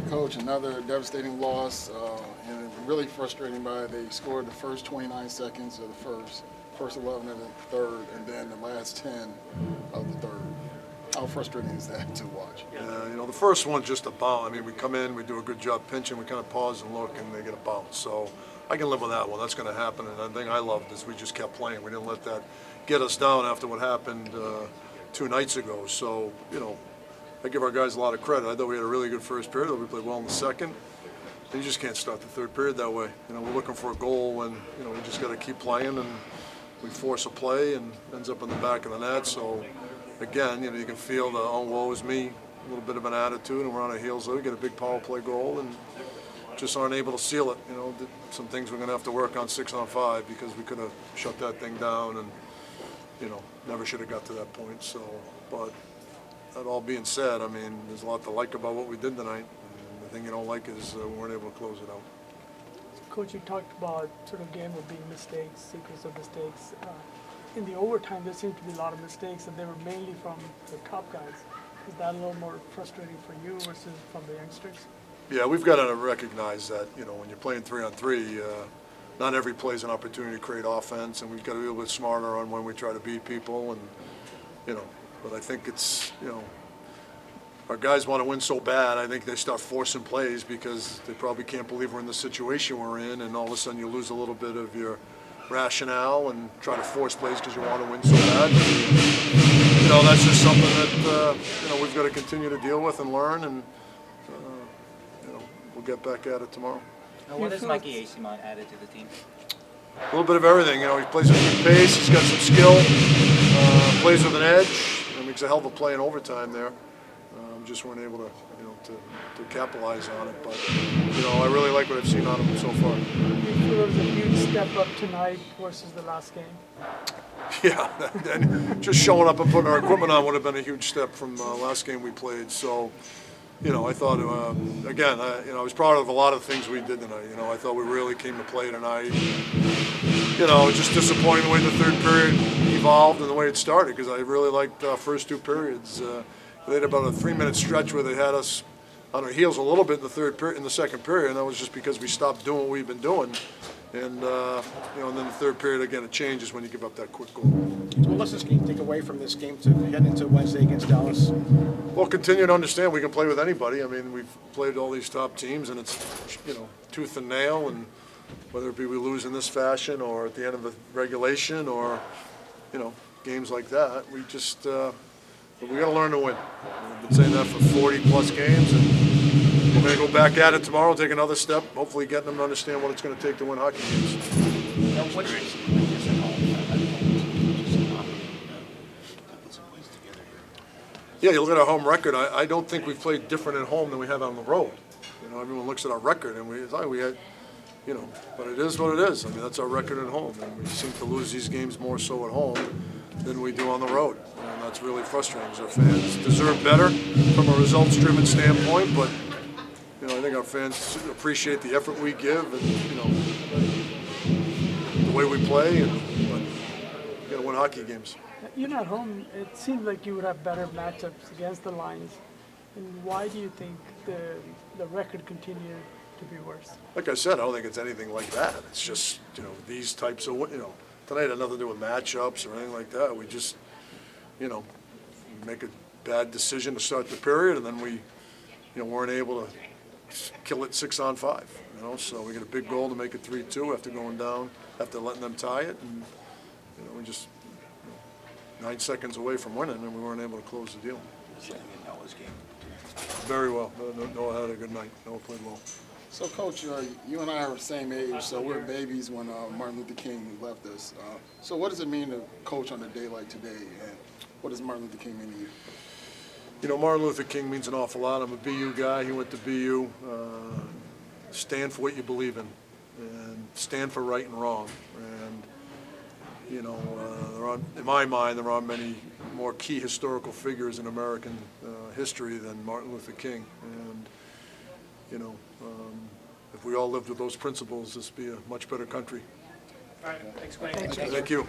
Coach, another devastating loss, and really frustrating by they scored the first 29 seconds of the first 11 of the third, and then the last 10 of the third. How frustrating is that to watch? Yeah, the first one's just a bounce. I mean, we come in, we do a good job pinching, we kind of pause and look, and they get a bounce. So I can live with that one. That's going to happen. And the thing I loved is we just kept playing. We didn't let that get us down after what happened 2 nights ago. So, I give our guys a lot of credit. I thought we had a really good first period. We played well in the second. You just can't start the third period that way. We're looking for a goal when, we just got to keep playing, and we force a play and ends up in the back of the net. So, again, you can feel the, oh, woe is me, a little bit of an attitude, and we're on our heels. We get a big power play goal and just aren't able to seal it. Some things we're going to have to work on 6-on-5 because we could have shut that thing down and, never should have got to that point. So, but that all being said, I mean, there's a lot to like about what we did tonight. And the thing you don't like is we weren't able to close it out. Coach, you talked about sort of game of being mistakes, sequence of mistakes. In the overtime, there seemed to be a lot of mistakes, and they were mainly from the top guys. Is that a little more frustrating for you versus from the youngsters? Yeah, we've got to recognize that, when you're playing 3-on-3, not every play is an opportunity to create offense, and we've got to be a little bit smarter on when we try to beat people. And, but I think it's, our guys want to win so bad, I think they start forcing plays because they probably can't believe we're in the situation we're in, and all of a sudden you lose a little bit of your rationale and try to force plays because you want to win so bad. That's just something that, we've got to continue to deal with and learn, and, we'll get back at it tomorrow. What has Mikey Asimon added to the team? A little bit of everything. He plays at a good pace. He's got some skill. Plays with an edge. Makes a hell of a play in overtime there. Just weren't able to, to capitalize on it. But I really like what I've seen on him so far. Do you feel there was a huge step up tonight versus the last game? Yeah, and just showing up and putting our equipment on would have been a huge step from last game we played. So. I thought, again, I was proud of a lot of the things we did tonight. I thought we really came to play tonight. Just disappointing the way the third period evolved and the way it started because I really liked the first 2 periods. They had about a 3-minute stretch where they had us on our heels a little bit in the second period, and that was just because we stopped doing what we've been doing. And, and then the third period, again, it changes when you give up that quick goal. So what lessons can you take away from this game to head into Wednesday against Dallas? Well, continue to understand we can play with anybody. I mean, we've played all these top teams, and it's, tooth and nail, and whether it be we lose in this fashion or at the end of the regulation or, games like that, we just, we got to learn to win. I've been saying that for 40-plus games, and we're going to go back at it tomorrow, take another step, hopefully getting them to understand what it's going to take to win hockey games. Yeah, you look at our home record, I don't think we've played different at home than we have on the road. Everyone looks at our record, and we had, but it is what it is. I mean, that's our record at home, and we seem to lose these games more so at home than we do on the road. And that's really frustrating because our fans deserve better from a results-driven standpoint, but I think our fans appreciate the effort we give and, the way we play, and we got to win hockey games. At home, it seems like you would have better matchups against the Lions. And why do you think the record continued to be worse? Like I said, I don't think it's anything like that. It's just, these types of, tonight had nothing to do with matchups or anything like that. We just, make a bad decision to start the period, and then we, weren't able to kill it 6-on-5. So we get a big goal to make it 3-2 after going down, after letting them tie it, and we just 9 seconds away from winning, and we weren't able to close the deal. Very well. Noah had a good night. Noah played well. So, Coach, you and I are the same age, so we're babies when Martin Luther King left us. So what does it mean to coach on a day like today, and what does Martin Luther King mean to you? Martin Luther King means an awful lot. I'm a BU guy. He went to BU. Stand for what you believe in, and stand for right and wrong. And, in my mind, there are many more key historical figures in American history than Martin Luther King. And, if we all lived with those principles, this would be a much better country. All right, thanks, Quinn. Thank you.